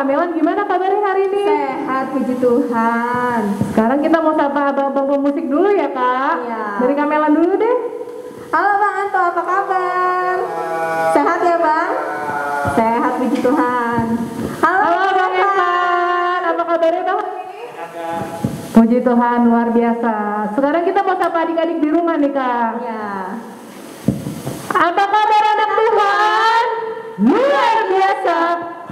Kak Melan, gimana kabarnya hari ini? Sehat, puji Tuhan. Sekarang kita mau sapa abang-abang pemusik dulu ya Kak. Iya. Dari Kak Melan dulu deh. Halo Bang Anto, apa kabar? Sehat ya Bang? Sehat, puji Tuhan. Halo Bang Evan, apa kabarnya Bang? Puji Tuhan, luar biasa. Sekarang kita mau sapa adik-adik di rumah nih Kak. Iya. Apa kabar anak Tuhan? Luar biasa,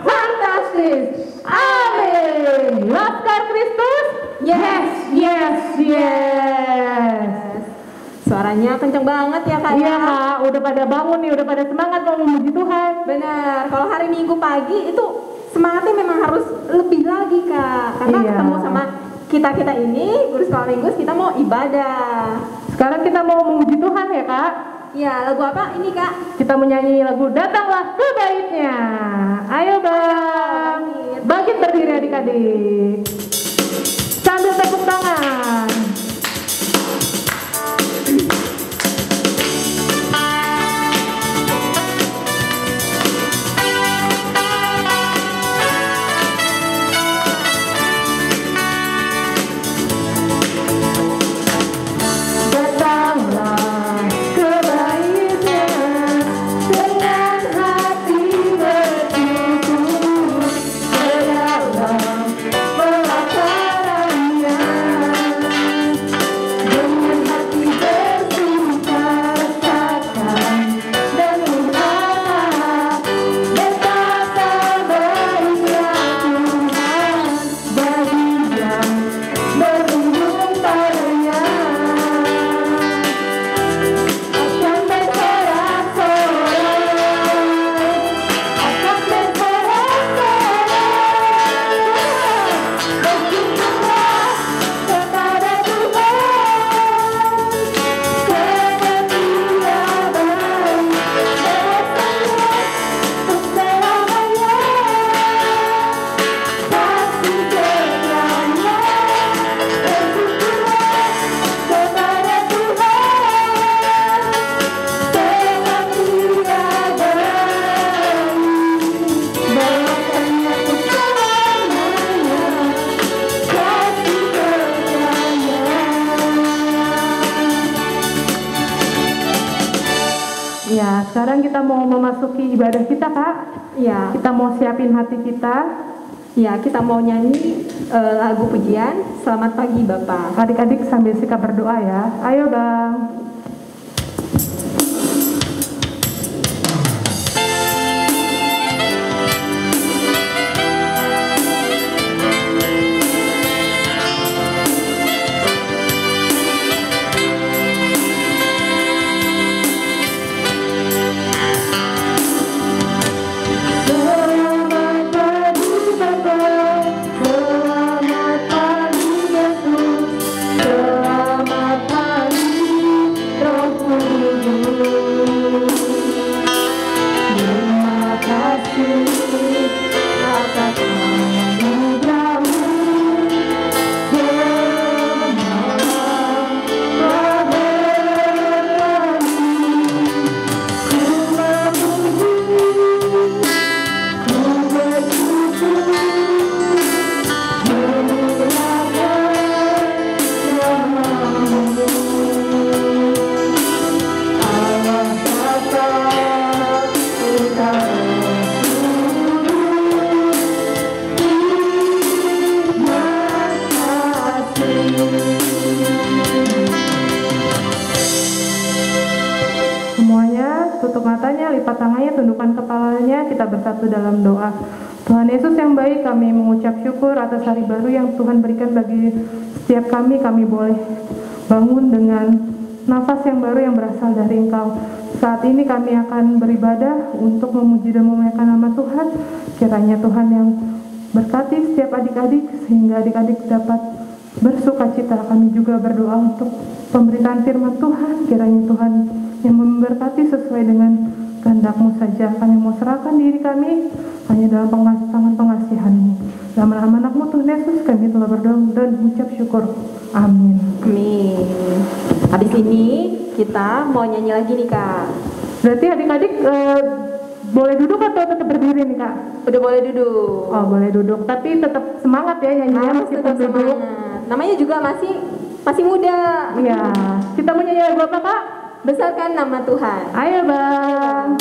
fantastis. Amin. Laskar Kristus? Yes, yes, yes. Suaranya kenceng banget ya Kak. Iya Kak, udah pada bangun nih, udah pada semangat mau memuji Tuhan. Benar, kalau hari Minggu pagi itu semangatnya memang harus lebih lagi Kak. Karena Iya. ketemu sama kita ini, guru sekolah minggu, kita mau ibadah. Sekarang kita mau memuji Tuhan ya Kak. Ya, lagu apa ini Kak? Kita menyanyi lagu Datanglah ke Baitnya. Ayo Bang. Bangkit berdiri adik-adik. Sambil tepuk tangan. Ya, sekarang kita mau memasuki ibadah kita Kak. Iya. Kita mau siapin hati kita. Ya, kita mau nyanyi lagu pujian Selamat Pagi Bapak. Adik-adik sambil sikap berdoa ya. Ayo Bang. Tutup matanya, lipat tangannya, tundukkan kepalanya, kita bersatu dalam doa. Tuhan Yesus yang baik, kami mengucap syukur atas hari baru yang Tuhan berikan bagi setiap kami. Kami boleh bangun dengan nafas yang baru yang berasal dari Engkau. Saat ini kami akan beribadah untuk memuji dan memuliakan nama Tuhan. Kiranya Tuhan yang berkati setiap adik-adik, sehingga adik-adik dapat bersukacita. Kami juga berdoa untuk pemberitaan firman Tuhan. Kiranya Tuhan yang memberkati sesuai dengan kehendak-Mu saja. Kami mau serahkan diri kami hanya dalam tangan pengasihan-Mu. Dalam nama anak-Mu Tuhan Yesus kami telah berdoa dan mengucap syukur. Amin. Amin. Habis ini kita mau nyanyi lagi nih Kak. Berarti adik-adik boleh duduk atau tetap berdiri nih Kak? Udah boleh duduk. Oh boleh duduk, tapi tetap semangat ya nyanyinya Harus meskipun tetap duduk. semangat. Namanya juga masih muda. Iya. Kita mau nyanyi lagu apa Kak? Besarkan nama Tuhan. Ayo Bang.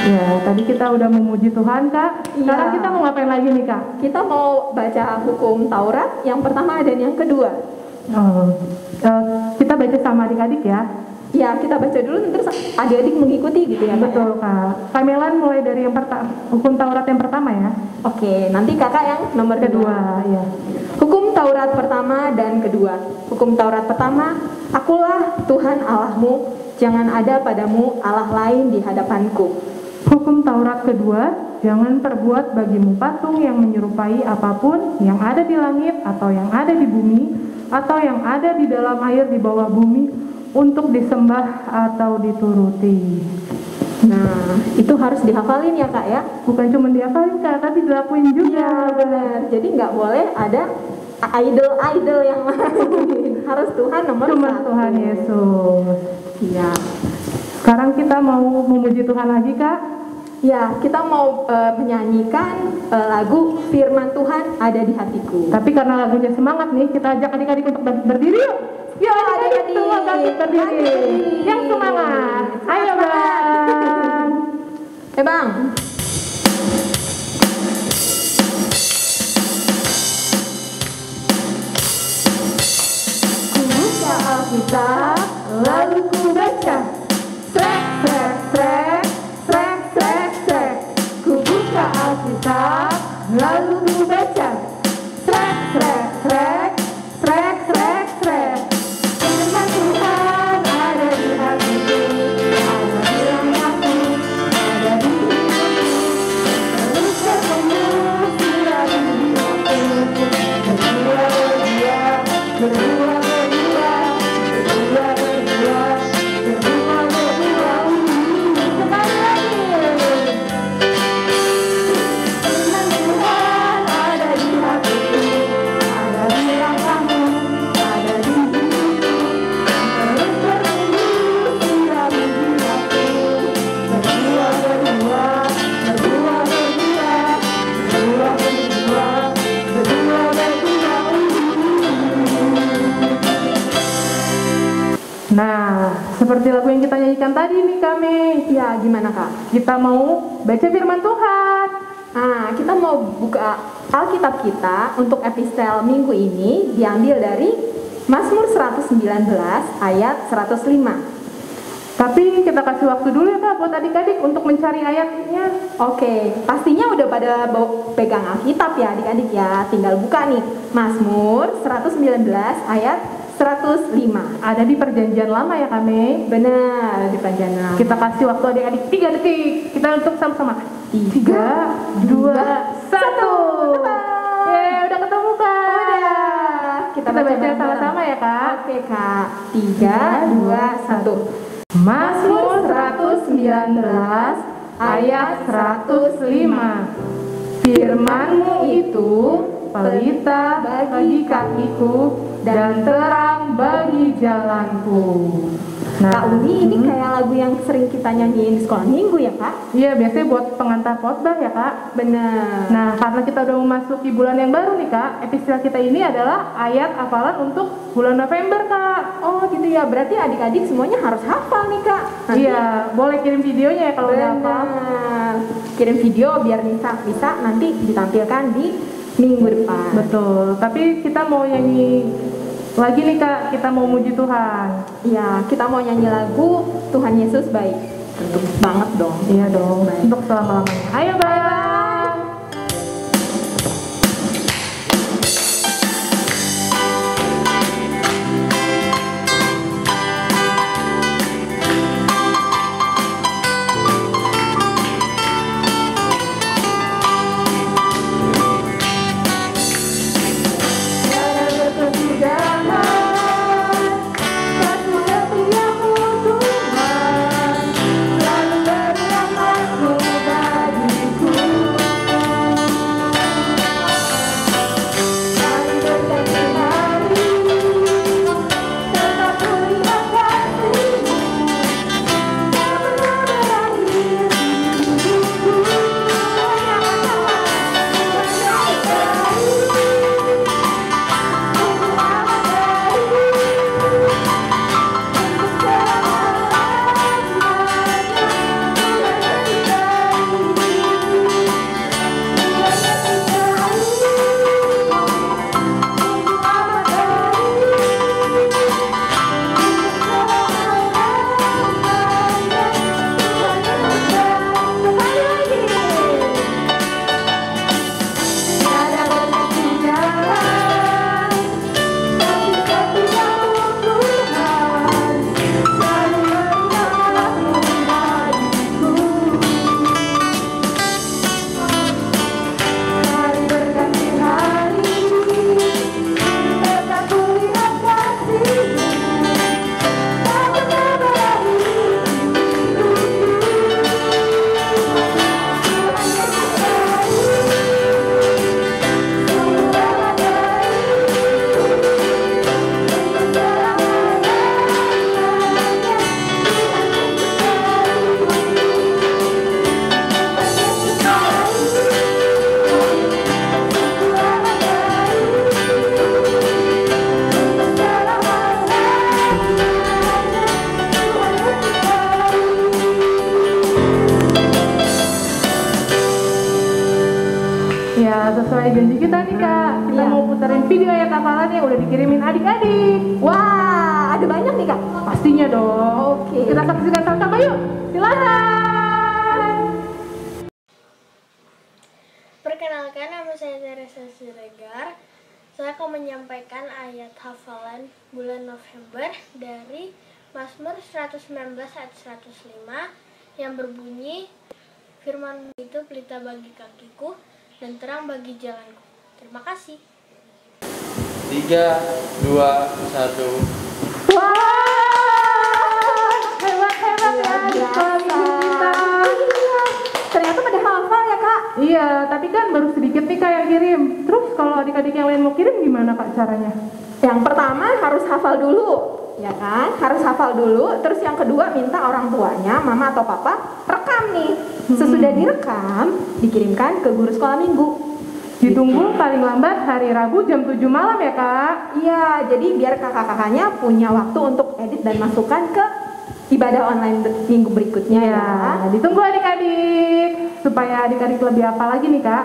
Ya, tadi kita udah memuji Tuhan Kak. Sekarang Iya. kita mau ngapain lagi nih Kak? Kita mau baca hukum Taurat yang pertama dan yang kedua. Oh, kita baca sama adik-adik ya. Ya, kita baca dulu terus adik-adik mengikuti gitu ya, Kak. Betul Kak. Kamelan mulai dari yang hukum Taurat yang pertama ya. Oke, nanti Kakak yang nomor kedua. Ya. Hukum Taurat pertama dan kedua. Hukum Taurat pertama, akulah Tuhan Allahmu, jangan ada padamu Allah lain di hadapanku. Hukum Taurat kedua, jangan perbuat bagimu patung yang menyerupai apapun yang ada di langit atau yang ada di bumi atau yang ada di dalam air di bawah bumi untuk disembah atau dituruti. Nah, itu harus dihafalin ya Kak ya. Bukan cuma dihafalin Kak, tapi dilakuin juga. Iya benar. Jadi nggak boleh ada idol yang lain. Harus Tuhan nomor Cuma satu. Tuhan Yesus. Iya. Sekarang kita mau memuji Tuhan lagi Kak. Ya, kita mau menyanyikan lagu Firman Tuhan ada di hatiku. Tapi karena lagunya semangat nih, kita ajak adik-adik untuk berdiri yuk. Yuk adik-adik semua bangkit berdiri. Yang semangat. Ayo Bang. Bang. Ku buka Alkitab, lalu ku baca. Srek, srek, srek, srek, srek, srek. Ku buka Alkitab, lalu ku baca. Srek, srek, srek, srek, srek, srek. Firman Tuhan ada di hatiku, ada di langkahku, ada di hidupku. Terus bertemu siap di hidupku. Berdua, berdua, berdua, berdua, berdua, berdua, berdua, berdua. Sekali lagi. Firman Tuhan ada di hatiku, ada di langkahmu, ada di hidupku. Terus bertemu siap di hidupku. Berdua, berdua, berdua, berdua, berdua, berdua, berdua, berdua. Nah, seperti lagu yang kita nyanyikan tadi nih kami. Ya, gimana Kak? Kita mau baca firman Tuhan. Nah, kita mau buka Alkitab kita untuk epistel minggu ini diambil dari Mazmur 119 ayat 105. Tapi kita kasih waktu dulu ya Kak buat adik-adik untuk mencari ayatnya. Oke, pastinya udah pada pegang Alkitab ya adik-adik ya. Tinggal buka nih, Mazmur 119 ayat 105. Ada di perjanjian lama ya kami. Benar, di perjanjian lama. Kita kasih waktu adik-adik 3 detik. Kita untuk sama-sama. 3, 2, 1. Udah ketemu Kak. Udah. Kita baca sama-sama ya Kak. Oke Kak. 3, 2, 1. Mazmur 119 ayat 105. Firman-Mu itu pelita bagi kakiku dan terang bagi jalanku. Kak Uni, ini kayak lagu yang sering kita nyanyiin di sekolah minggu ya Kak? Iya, biasanya buat pengantar khotbah ya Kak. Benar. Nah, karena kita udah memasuki bulan yang baru nih Kak, episode kita ini adalah ayat hafalan untuk bulan November Kak. Oh gitu ya, berarti adik-adik semuanya harus hafal nih Kak. Nanti, iya, boleh kirim videonya ya kalau udah hafal. Kirim video biar bisa nanti ditampilkan di minggu depan. Betul, tapi kita mau nyanyi lagi nih Kak, kita mau muji Tuhan. Iya, kita mau nyanyi lagu Tuhan Yesus Baik. Tentu banget dong. Iya dong, baik. Untuk selama-lamanya. Ayo Bang. Sesuai janji kita nih Kak, kita mau putarin video ayat hafalan yang udah dikirimin adik-adik. Wah, ada banyak nih Kak? Pastinya dong. Oke. Kita saksikan sama-sama yuk. Silakan. Perkenalkan, nama saya Teresa Siregar. Saya akan menyampaikan ayat hafalan bulan November dari Mazmur 119 ayat 105 yang berbunyi, Firman itu pelita bagi kakiku dan terang bagi jalanku. Terima kasih. 3, 2, 1. Wah, hebat ya sekolah minggu kita. Ternyata pada hafal ya Kak? Iya, tapi kan baru sedikit nih Kak yang kirim. Terus kalau adik-adik yang lain mau kirim gimana Kak caranya? Yang pertama harus hafal dulu, ya kan? Harus hafal dulu. Terus yang kedua minta orang tuanya, mama atau papa, rekam nih. Sesudah direkam, dikirimkan ke guru sekolah minggu. Ditunggu paling lambat hari Rabu jam 7 malam ya Kak? Iya, jadi biar kakak-kakaknya punya waktu untuk edit dan masukkan ke ibadah online minggu berikutnya ya. Ditunggu adik-adik supaya adik-adik lebih apa lagi nih Kak.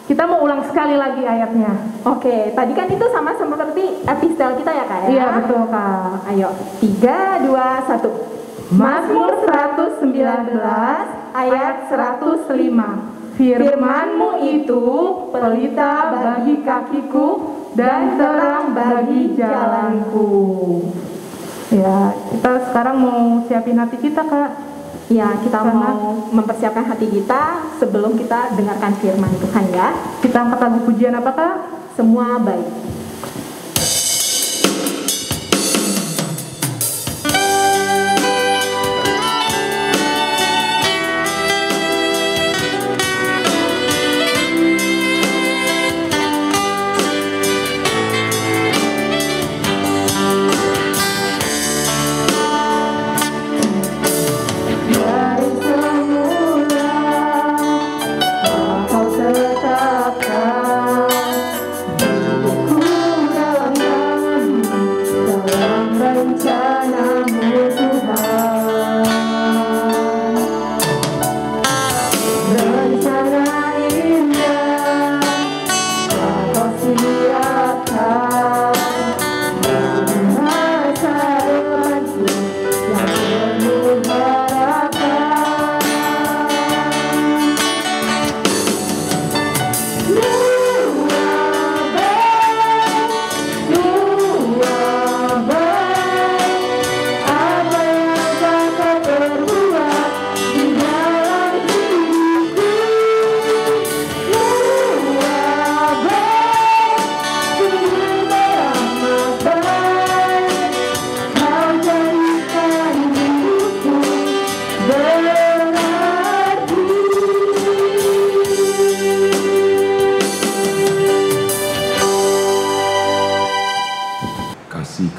Kita mau ulang sekali lagi ayatnya. Oke, tadi kan itu sama seperti epistel kita ya Kak ya? Iya betul Kak. Ayo, 3, 2, 1. Mazmur 119 ayat 105. Firman-Mu itu pelita bagi kakiku dan terang bagi jalanku. Ya, kita sekarang mau siapin hati kita, Kak. Ya, kita mau mempersiapkan hati kita sebelum kita dengarkan firman Tuhan ya. Kita angkat lagu pujian apa, Kak? Semua baik.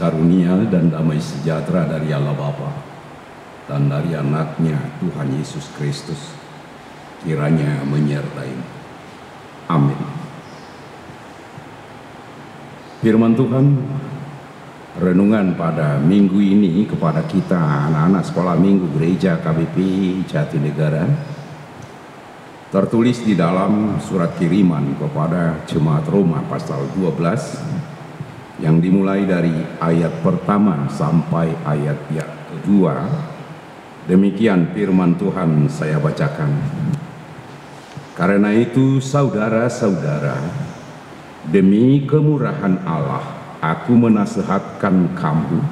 Karunia dan damai sejahtera dari Allah Bapa dan dari anaknya Tuhan Yesus Kristus kiranya menyertai-mu. Amin. Firman Tuhan, renungan pada minggu ini kepada kita anak-anak sekolah minggu gereja KBP Jatinegara tertulis di dalam surat kiriman kepada jemaat Roma pasal 12 yang dimulai dari ayat pertama sampai ayat yang kedua. Demikian firman Tuhan saya bacakan. Karena itu saudara-saudara, demi kemurahan Allah, aku menasihatkan kamu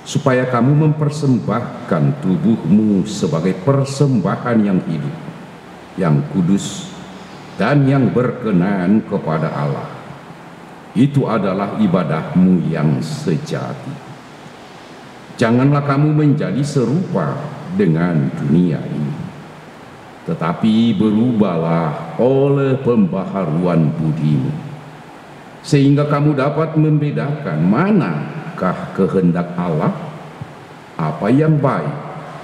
supaya kamu mempersembahkan tubuhmu sebagai persembahan yang hidup, yang kudus, dan yang berkenan kepada Allah. Itu adalah ibadahmu yang sejati. Janganlah kamu menjadi serupa dengan dunia ini, tetapi berubahlah oleh pembaharuan budimu, sehingga kamu dapat membedakan manakah kehendak Allah, apa yang baik,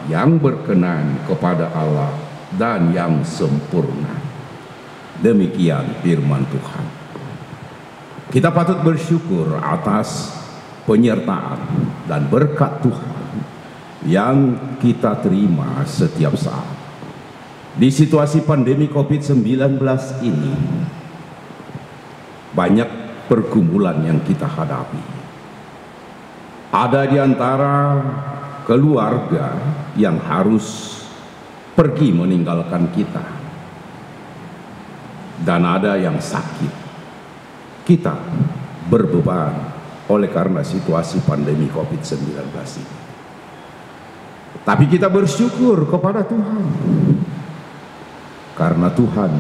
yang berkenan kepada Allah, dan yang sempurna. Demikian firman Tuhan. Kita patut bersyukur atas penyertaan dan berkat Tuhan yang kita terima setiap saat. Di situasi pandemi COVID-19 ini, banyak pergumulan yang kita hadapi. Ada di antara keluarga yang harus pergi meninggalkan kita, dan ada yang sakit. Kita berbeban oleh karena situasi pandemi COVID-19 ini. Tapi kita bersyukur kepada Tuhan, karena Tuhan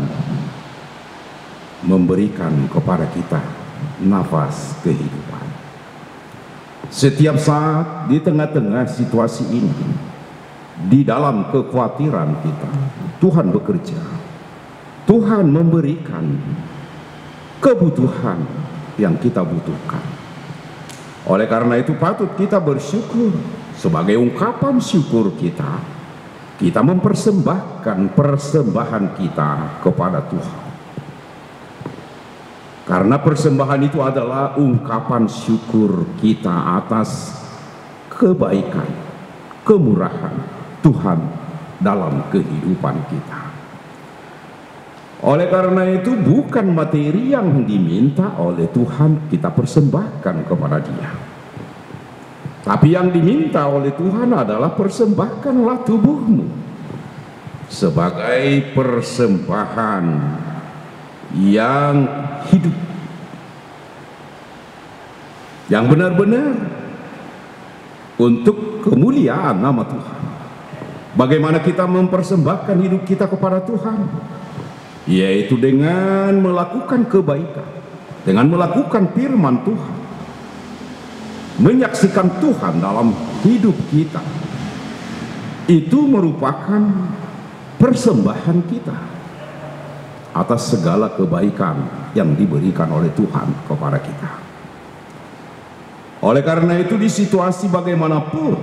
memberikan kepada kita nafas kehidupan. Setiap saat di tengah-tengah situasi ini, di dalam kekhawatiran kita, Tuhan bekerja. Tuhan memberikan kebutuhan yang kita butuhkan. Oleh karena itu patut kita bersyukur. Sebagai ungkapan syukur kita mempersembahkan persembahan kita kepada Tuhan. Karena persembahan itu adalah ungkapan syukur kita atas kebaikan, kemurahan Tuhan dalam kehidupan kita. Oleh karena itu bukan materi yang diminta oleh Tuhan kita persembahkan kepada Dia, Tapi yang diminta oleh Tuhan adalah persembahkanlah tubuhmu sebagai persembahan yang hidup, yang benar-benar untuk kemuliaan nama Tuhan. Bagaimana kita mempersembahkan hidup kita kepada Tuhan? Yaitu dengan melakukan kebaikan, dengan melakukan firman Tuhan, menyaksikan Tuhan dalam hidup kita. Itu merupakan persembahan kita atas segala kebaikan yang diberikan oleh Tuhan kepada kita. Oleh karena itu, di situasi bagaimanapun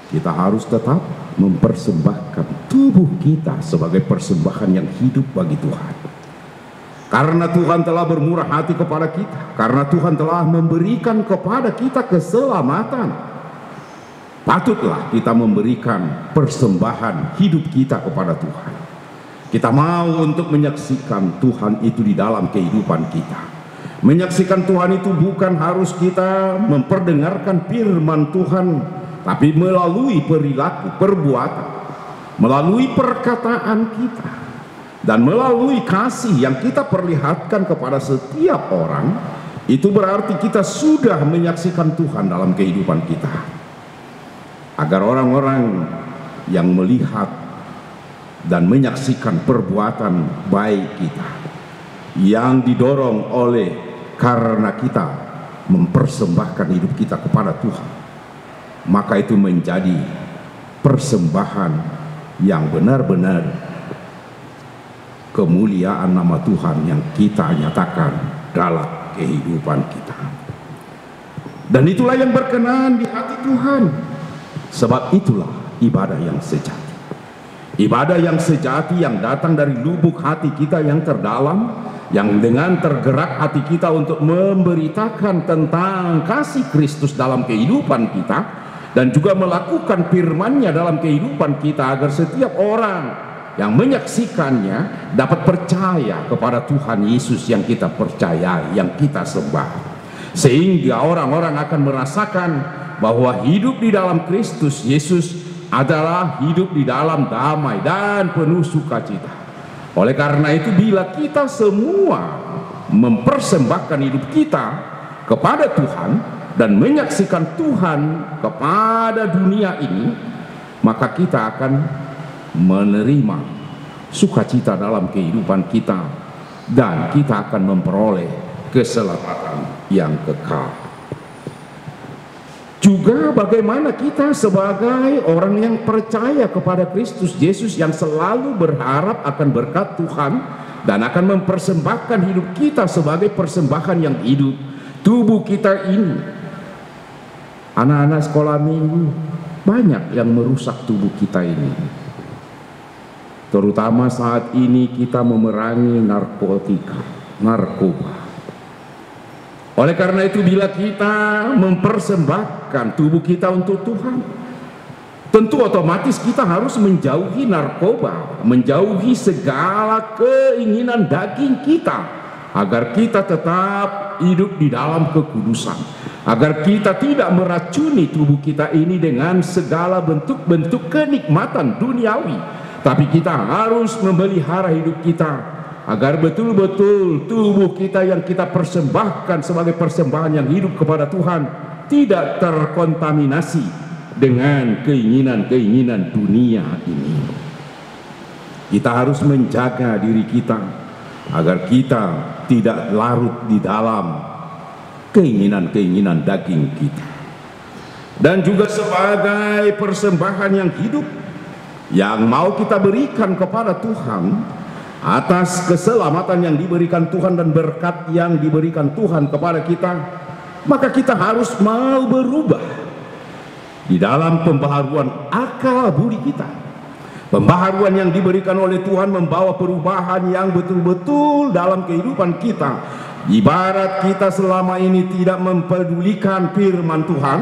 kita harus tetap mempersembahkan tubuh kita sebagai persembahan yang hidup bagi Tuhan. Karena Tuhan telah bermurah hati kepada kita, karena Tuhan telah memberikan kepada kita keselamatan, patutlah kita memberikan persembahan hidup kita kepada Tuhan. Kita mau untuk menyaksikan Tuhan itu di dalam kehidupan kita. Menyaksikan Tuhan itu bukan harus kita memperdengarkan firman Tuhan, tapi melalui perilaku, perbuatan, melalui perkataan kita, dan melalui kasih yang kita perlihatkan kepada setiap orang. Itu berarti kita sudah menyaksikan Tuhan dalam kehidupan kita. Agar orang-orang yang melihat dan menyaksikan perbuatan baik kita, yang didorong oleh karena kita mempersembahkan hidup kita kepada Tuhan, maka itu menjadi persembahan yang benar-benar kemuliaan nama Tuhan yang kita nyatakan dalam kehidupan kita. Dan itulah yang berkenan di hati Tuhan. Sebab itulah ibadah yang sejati. Ibadah yang sejati yang datang dari lubuk hati kita yang terdalam, yang dengan tergerak hati kita untuk memberitakan tentang kasih Kristus dalam kehidupan kita, dan juga melakukan firman-Nya dalam kehidupan kita, agar setiap orang yang menyaksikannya dapat percaya kepada Tuhan Yesus yang kita percayai, yang kita sembah. Sehingga orang-orang akan merasakan bahwa hidup di dalam Kristus Yesus adalah hidup di dalam damai dan penuh sukacita. Oleh karena itu, bila kita semua mempersembahkan hidup kita kepada Tuhan dan menyaksikan Tuhan kepada dunia ini, maka kita akan menerima sukacita dalam kehidupan kita, dan kita akan memperoleh keselamatan yang kekal. Juga bagaimana kita sebagai orang yang percaya kepada Kristus Yesus, yang selalu berharap akan berkat Tuhan dan akan mempersembahkan hidup kita sebagai persembahan yang hidup. Tubuh kita ini, anak-anak sekolah minggu, banyak yang merusak tubuh kita ini. Terutama saat ini kita memerangi narkoba. Oleh karena itu, bila kita mempersembahkan tubuh kita untuk Tuhan, tentu otomatis kita harus menjauhi narkoba, menjauhi segala keinginan daging kita, agar kita tetap hidup di dalam kekudusan, agar kita tidak meracuni tubuh kita ini dengan segala bentuk-bentuk kenikmatan duniawi. Tapi kita harus memelihara hidup kita, agar betul-betul tubuh kita yang kita persembahkan sebagai persembahan yang hidup kepada Tuhan tidak terkontaminasi dengan keinginan-keinginan dunia ini. Kita harus menjaga diri kita agar kita tidak larut di dalam keinginan-keinginan daging kita. Dan juga sebagai persembahan yang hidup yang mau kita berikan kepada Tuhan atas keselamatan yang diberikan Tuhan dan berkat yang diberikan Tuhan kepada kita, maka kita harus mau berubah di dalam pembaharuan akal budi kita. Pembaharuan yang diberikan oleh Tuhan membawa perubahan yang betul-betul dalam kehidupan kita. Ibarat kita selama ini tidak mempedulikan firman Tuhan,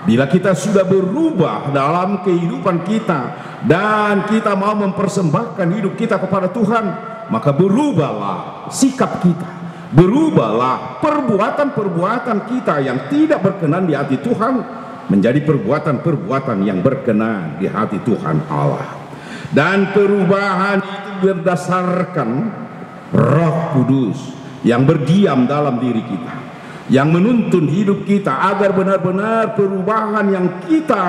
bila kita sudah berubah dalam kehidupan kita dan kita mau mempersembahkan hidup kita kepada Tuhan, maka berubahlah sikap kita, Berubahlah perbuatan-perbuatan kita yang tidak berkenan di hati Tuhan menjadi perbuatan-perbuatan yang berkenan di hati Tuhan Allah. Dan perubahan itu berdasarkan Roh Kudus yang berdiam dalam diri kita, yang menuntun hidup kita agar benar-benar perubahan yang kita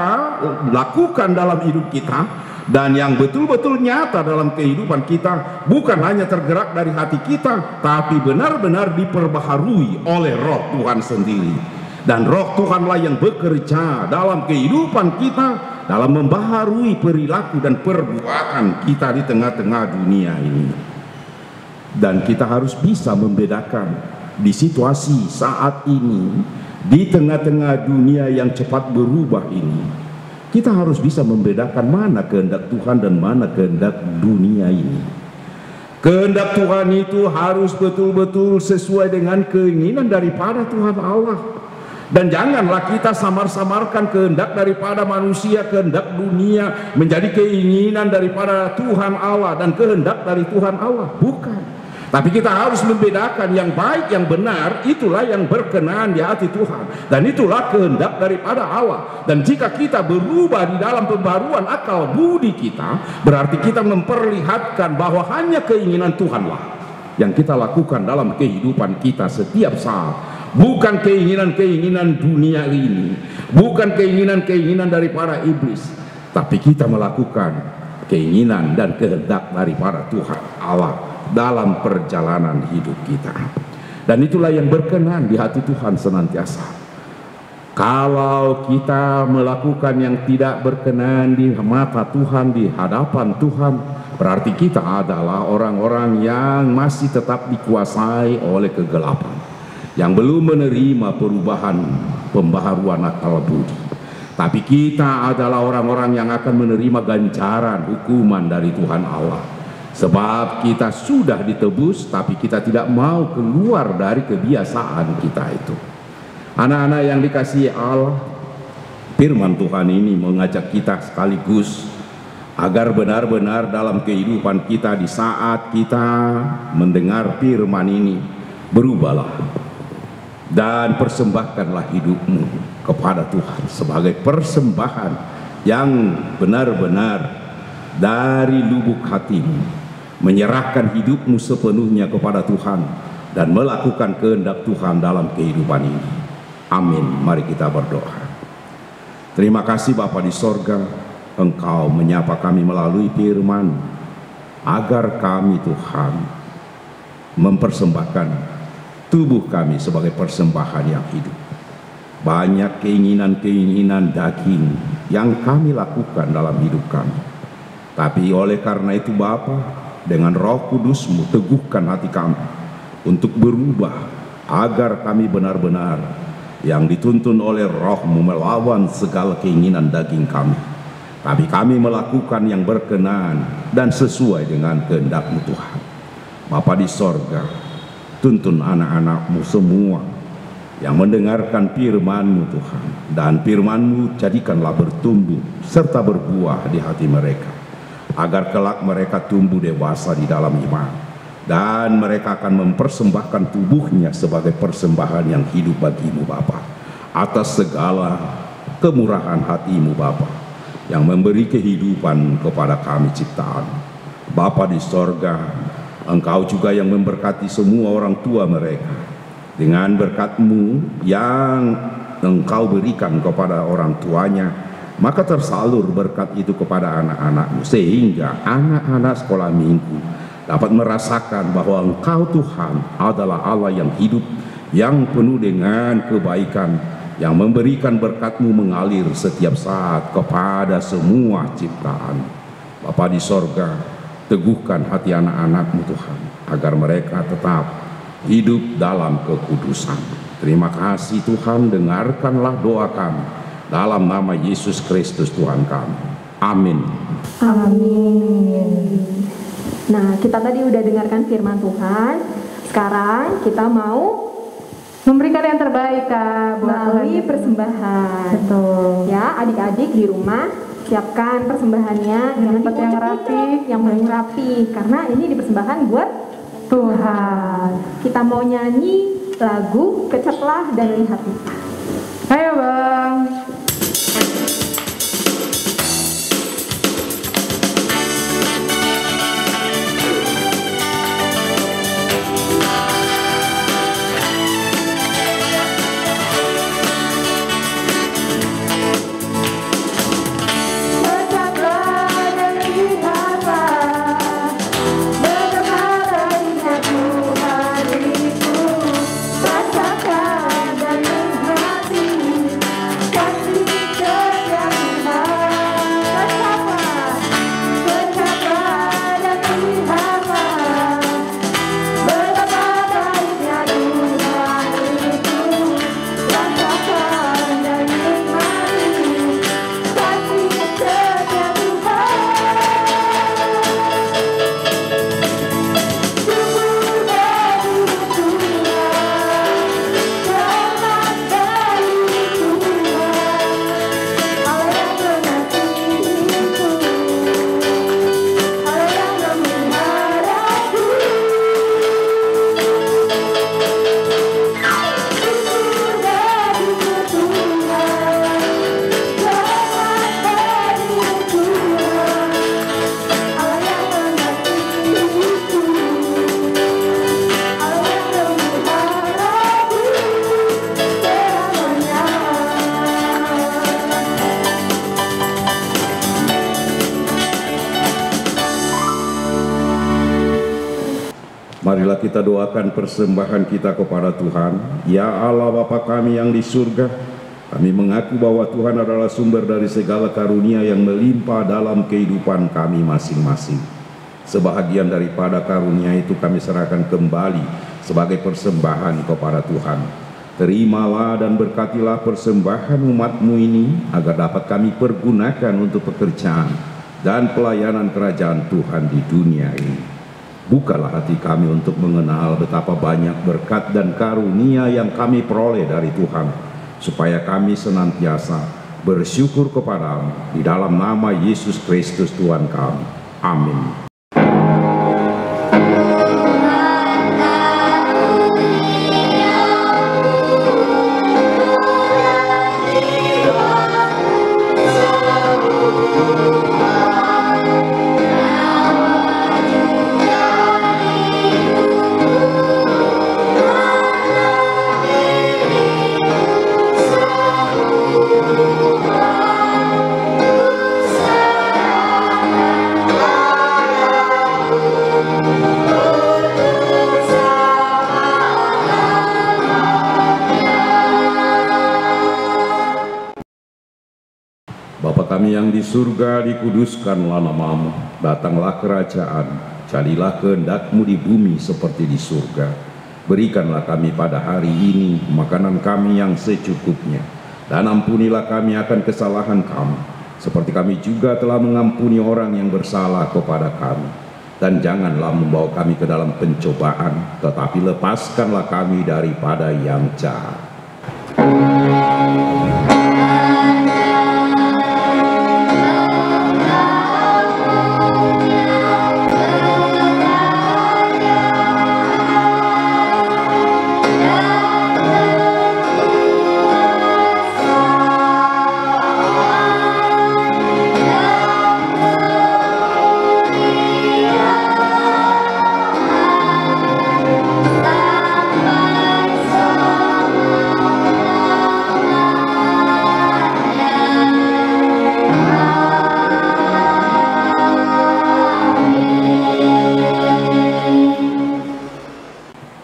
lakukan dalam hidup kita dan yang betul-betul nyata dalam kehidupan kita bukan hanya tergerak dari hati kita, tapi benar-benar diperbaharui oleh Roh Tuhan sendiri. Dan Roh Tuhanlah yang bekerja dalam kehidupan kita, dalam membaharui perilaku dan perbuatan kita di tengah-tengah dunia ini. Dan kita harus bisa membedakan di situasi saat ini, di tengah-tengah dunia yang cepat berubah ini, kita harus bisa membedakan mana kehendak Tuhan dan mana kehendak dunia ini. Kehendak Tuhan itu harus betul-betul sesuai dengan keinginan daripada Tuhan Allah. Dan janganlah kita samar-samarkan kehendak daripada manusia, kehendak dunia menjadi keinginan daripada Tuhan Allah dan kehendak dari Tuhan Allah. Bukan. Tapi kita harus membedakan yang baik, yang benar, itulah yang berkenan di hati Tuhan. Dan itulah kehendak daripada Allah. Dan jika kita berubah di dalam pembaruan akal budi kita, berarti kita memperlihatkan bahwa hanya keinginan Tuhanlah yang kita lakukan dalam kehidupan kita setiap saat. Bukan keinginan-keinginan dunia ini, bukan keinginan-keinginan daripada iblis, tapi kita melakukan keinginan dan kehendak daripada Tuhan Allah dalam perjalanan hidup kita. Dan itulah yang berkenan di hati Tuhan senantiasa. Kalau kita melakukan yang tidak berkenan di mata Tuhan, di hadapan Tuhan, berarti kita adalah orang-orang yang masih tetap dikuasai oleh kegelapan, yang belum menerima perubahan pembaharuan akal budi. Tapi kita adalah orang-orang yang akan menerima ganjaran hukuman dari Tuhan Allah. Sebab kita sudah ditebus, tapi kita tidak mau keluar dari kebiasaan kita itu. Anak-anak yang dikasihi Allah, firman Tuhan ini mengajak kita sekaligus agar benar-benar dalam kehidupan kita di saat kita mendengar firman ini, berubahlah dan persembahkanlah hidupmu kepada Tuhan sebagai persembahan yang benar-benar dari lubuk hatimu, menyerahkan hidupmu sepenuhnya kepada Tuhan dan melakukan kehendak Tuhan dalam kehidupan ini. Amin. Mari kita berdoa. Terima kasih Bapa di sorga, Engkau menyapa kami melalui firman, agar kami Tuhan mempersembahkan tubuh kami sebagai persembahan yang hidup. Banyak keinginan-keinginan daging yang kami lakukan dalam hidup kami. Tapi oleh karena itu Bapa, dengan Roh Kudus-Mu teguhkan hati kami untuk berubah, agar kami benar-benar yang dituntun oleh Roh-Mu melawan segala keinginan daging kami. Tapi kami melakukan yang berkenan dan sesuai dengan kehendak-Mu Tuhan. Bapa di sorga, tuntun anak-anak-Mu semua yang mendengarkan firman-Mu Tuhan, dan firman-Mu jadikanlah bertumbuh serta berbuah di hati mereka, agar kelak mereka tumbuh dewasa di dalam iman, dan mereka akan mempersembahkan tubuhnya sebagai persembahan yang hidup bagi-Mu Bapa, atas segala kemurahan hati-Mu Bapa yang memberi kehidupan kepada kami ciptaan. Bapa di sorga, Engkau juga yang memberkati semua orang tua mereka dengan berkat-Mu yang Engkau berikan kepada orang tuanya, maka tersalur berkat itu kepada anak-anak-Mu, sehingga anak-anak sekolah minggu dapat merasakan bahwa Engkau Tuhan adalah Allah yang hidup, yang penuh dengan kebaikan, yang memberikan berkat-Mu mengalir setiap saat kepada semua ciptaan. Bapa di sorga, teguhkan hati anak-anak-Mu Tuhan, agar mereka tetap hidup dalam kekudusan. Terima kasih Tuhan, dengarkanlah doa kami dalam nama Yesus Kristus Tuhan kami. Amin. Amin. Nah, kita tadi udah dengarkan firman Tuhan. Sekarang kita mau memberikan yang terbaik Kak, melalui persembahan. Betul. Ya, adik-adik di rumah siapkan persembahannya yang rapi, yang paling rapi, karena ini dipersembahkan buat Tuhan. Kita kita mau nyanyi lagu Keceplah dan Lihatlah. Ayo Bang. Marilah kita doakan persembahan kita kepada Tuhan. Ya Allah Bapa kami yang di surga, kami mengaku bahwa Tuhan adalah sumber dari segala karunia yang melimpah dalam kehidupan kami masing-masing. Sebahagian daripada karunia itu kami serahkan kembali sebagai persembahan kepada Tuhan. Terimalah dan berkatilah persembahan umat-Mu ini agar dapat kami pergunakan untuk pekerjaan dan pelayanan kerajaan Tuhan di dunia ini. Bukalah hati kami untuk mengenal betapa banyak berkat dan karunia yang kami peroleh dari Tuhan, supaya kami senantiasa bersyukur kepada-Mu di dalam nama Yesus Kristus Tuhan kami. Amin. Bapa kami yang di surga, dikuduskanlah nama-Mu, datanglah kerajaan, jadilah kehendak-Mu di bumi seperti di surga. Berikanlah kami pada hari ini makanan kami yang secukupnya, dan ampunilah kami akan kesalahan kami, seperti kami juga telah mengampuni orang yang bersalah kepada kami. Dan janganlah membawa kami ke dalam pencobaan, tetapi lepaskanlah kami daripada yang jahat.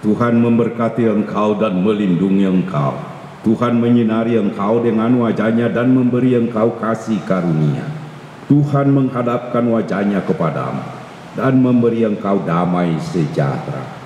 Tuhan memberkati engkau dan melindungi engkau. Tuhan menyinari engkau dengan wajah-Nya dan memberi engkau kasih karunia. Tuhan menghadapkan wajah-Nya kepadamu dan memberi engkau damai sejahtera.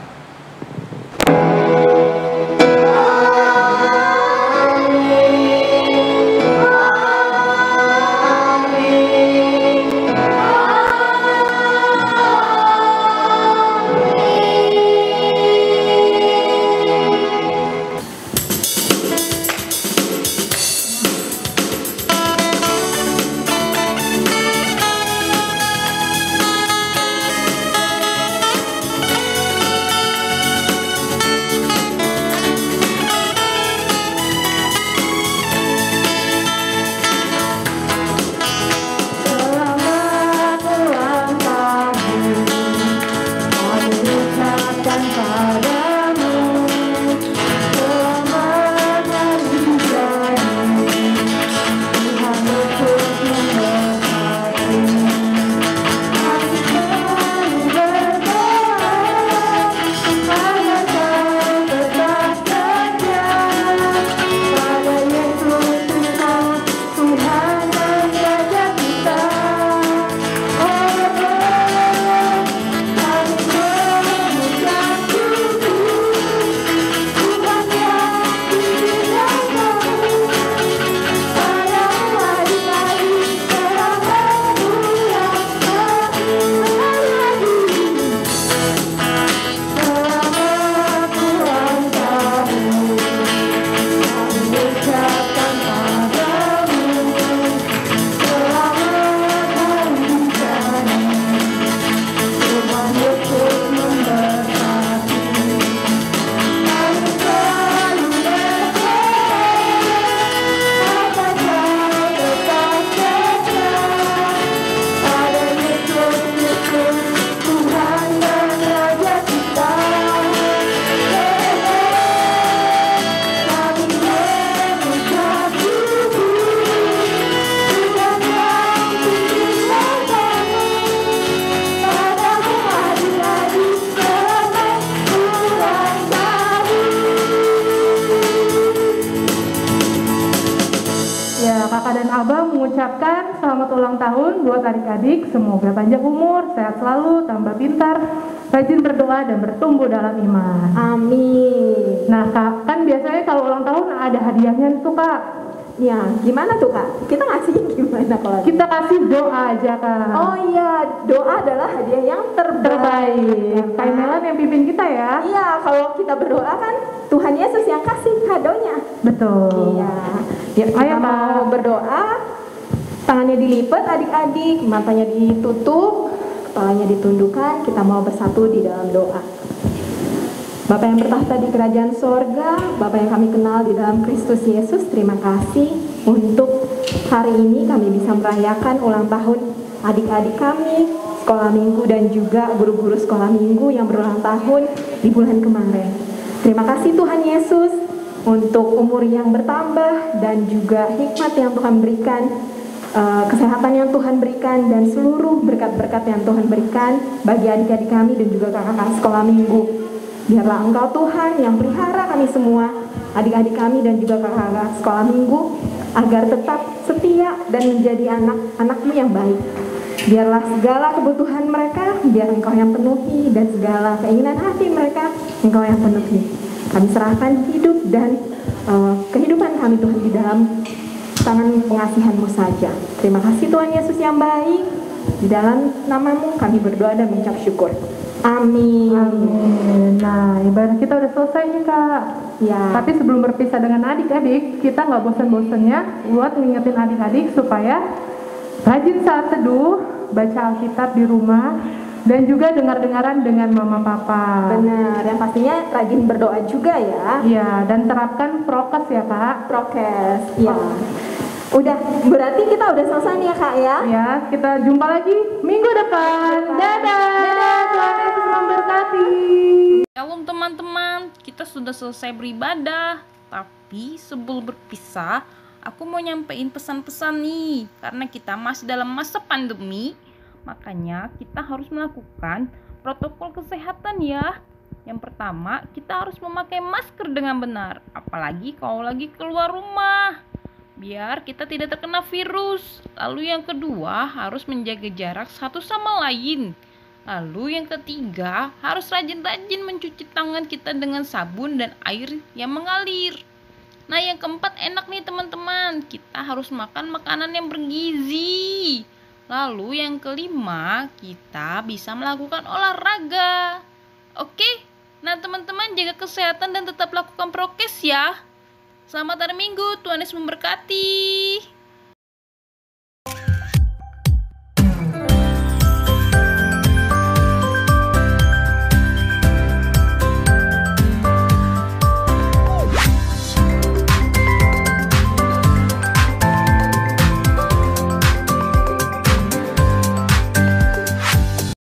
mengucapkan selamat ulang tahun buat adik-adik. Semoga panjang umur, sehat selalu, tambah pintar, rajin berdoa dan bertumbuh dalam iman. Amin. Nah Kak, kan biasanya kalau ulang tahun ada hadiahnya tuh Kak. Ya, gimana tuh Kak? Kita ngasihnya gimana kalau Kita kasih doa aja Kak. Oh iya, doa adalah hadiah yang terbaik. Kak Melan yang pimpin kita ya. Iya, kalau kita berdoa kan Tuhan Yesus yang kasih kadonya. Betul. Iya. Ya, kita Ayo, mau Kak. berdoa. Tangannya dilipat adik-adik, matanya ditutup, kepalanya ditundukkan. Kita mau bersatu di dalam doa. Bapak yang bertahta di kerajaan sorga, Bapak yang kami kenal di dalam Kristus Yesus, terima kasih untuk hari ini kami bisa merayakan ulang tahun adik-adik kami, sekolah minggu dan juga guru-guru sekolah minggu yang berulang tahun di bulan kemarin. Terima kasih Tuhan Yesus untuk umur yang bertambah dan juga hikmat yang Tuhan berikan, kesehatan yang Tuhan berikan dan seluruh berkat-berkat yang Tuhan berikan bagi adik-adik kami dan juga kakak-kakak sekolah minggu. Biarlah Engkau Tuhan yang pelihara kami semua, adik-adik kami dan juga kakak-kakak sekolah minggu, agar tetap setia dan menjadi anak-anak-Mu yang baik. Biarlah segala kebutuhan mereka, biar Engkau yang penuhi, dan segala keinginan hati mereka, Engkau yang penuhi. Kami serahkan hidup dan kehidupan kami Tuhan di dalam tangan pengasihan-Mu saja. Terima kasih Tuhan Yesus yang baik. Di dalam nama-Mu kami berdoa dan mengucap syukur. Amin. Amin. Nah, ibadah kita udah selesai nih Kak. Ya. Tapi sebelum berpisah dengan adik-adik, kita nggak bosan-bosannya buat ngingetin adik-adik supaya rajin saat teduh, baca Alkitab di rumah, dan juga dengar-dengaran dengan mama papa. Benar, yang pastinya rajin berdoa juga ya. Iya, dan terapkan prokes ya Kak. Prokes, ya. Udah, berarti kita udah selesai nih ya Kak ya. Ya, kita jumpa lagi minggu depan. Dadah. Tuhan Yesus memberkati. Shalom teman-teman, kita sudah selesai beribadah. Tapi sebelum berpisah, aku mau nyampein pesan-pesan nih. Karena kita masih dalam masa pandemi, makanya kita harus melakukan protokol kesehatan ya. Yang pertama, kita harus memakai masker dengan benar. Apalagi kalau lagi keluar rumah, biar kita tidak terkena virus. Lalu yang kedua, harus menjaga jarak satu sama lain. Lalu yang ketiga, harus rajin-rajin mencuci tangan kita dengan sabun dan air yang mengalir. Nah yang keempat, enak nih teman-teman, kita harus makan makanan yang bergizi. Lalu yang kelima, kita bisa melakukan olahraga. Oke, nah teman-teman jaga kesehatan dan tetap lakukan prokes ya. Selamat hari Minggu, Tuhan Yesus memberkati.